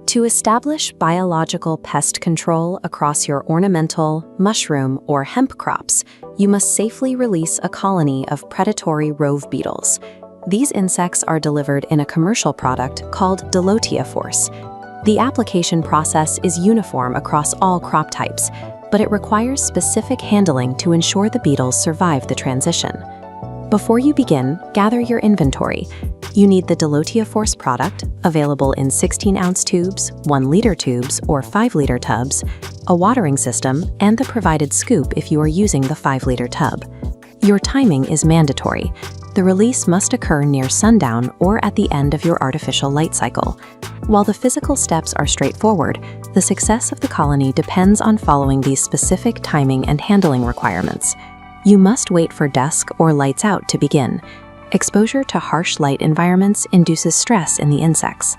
To establish biological pest control across your ornamental, mushroom, or hemp crops, you must safely release a colony of predatory Rove Beetles. These insects are delivered in a commercial product called DalotiaForce. The application process is uniform across all crop types, but it requires specific handling to ensure the beetles survive the transition. Before you begin, gather your inventory. You need the DalotiaForce product, available in 16-ounce tubes, 1-liter tubes, or 5-liter tubs, a watering system, and the provided scoop if you are using the 5-liter tub. Your timing is mandatory. The release must occur near sundown or at the end of your artificial light cycle. While the physical steps are straightforward, the success of the colony depends on following these specific timing and handling requirements. You must wait for dusk or lights out to begin. Exposure to harsh light environments induces stress in the insects.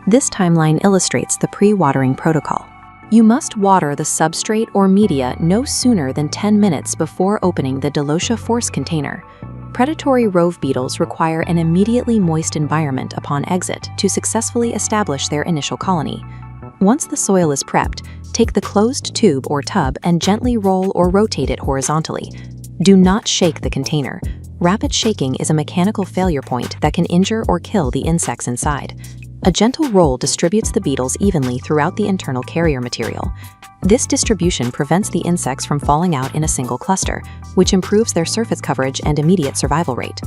This timeline illustrates the pre-watering protocol. You must water the substrate or media no sooner than 10 minutes before opening the DalotiaForce container. Predatory Rove Beetles require an immediately moist environment upon exit to successfully establish their initial colony. Once the soil is prepped, take the closed tube or tub and gently roll or rotate it horizontally. Do not shake the container. Rapid shaking is a mechanical failure point that can injure or kill the insects inside. A gentle roll distributes the beetles evenly throughout the internal carrier material. This distribution prevents the insects from falling out in a single cluster, which improves their surface coverage and immediate survival rate.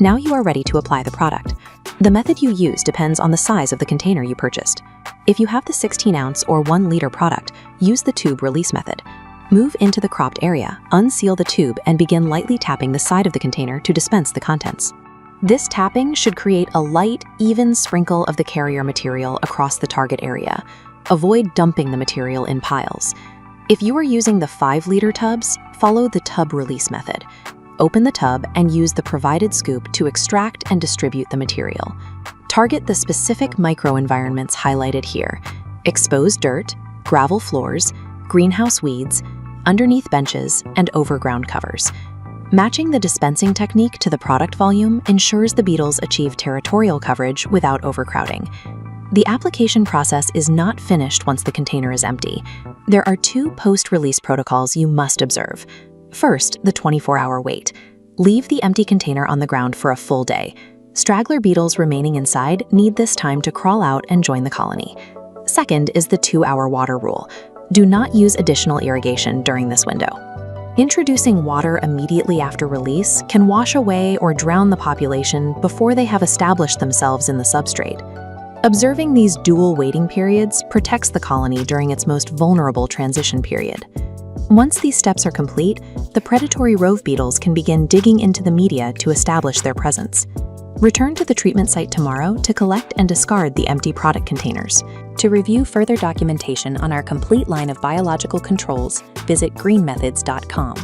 Now you are ready to apply the product. The method you use depends on the size of the container you purchased. If you have the 16-ounce or 1-liter product, use the tube release method. Move into the cropped area, unseal the tube, and begin lightly tapping the side of the container to dispense the contents. This tapping should create a light, even sprinkle of the carrier material across the target area. Avoid dumping the material in piles. If you are using the 5-liter tubs, follow the tub release method. Open the tub and use the provided scoop to extract and distribute the material. Target the specific microenvironments highlighted here: exposed dirt, gravel floors, greenhouse weeds, underneath benches, and overground covers. Matching the dispensing technique to the product volume ensures the beetles achieve territorial coverage without overcrowding. The application process is not finished once the container is empty. There are 2 post-release protocols you must observe. First, the 24-hour wait. Leave the empty container on the ground for a full day. Straggler beetles remaining inside need this time to crawl out and join the colony. Second is the 2-hour water rule. Do not use additional irrigation during this window. Introducing water immediately after release can wash away or drown the population before they have established themselves in the substrate. Observing these dual waiting periods protects the colony during its most vulnerable transition period. Once these steps are complete, the predatory Rove Beetles can begin digging into the media to establish their presence. Return to the treatment site tomorrow to collect and discard the empty product containers. To review further documentation on our complete line of biological controls, visit greenmethods.com.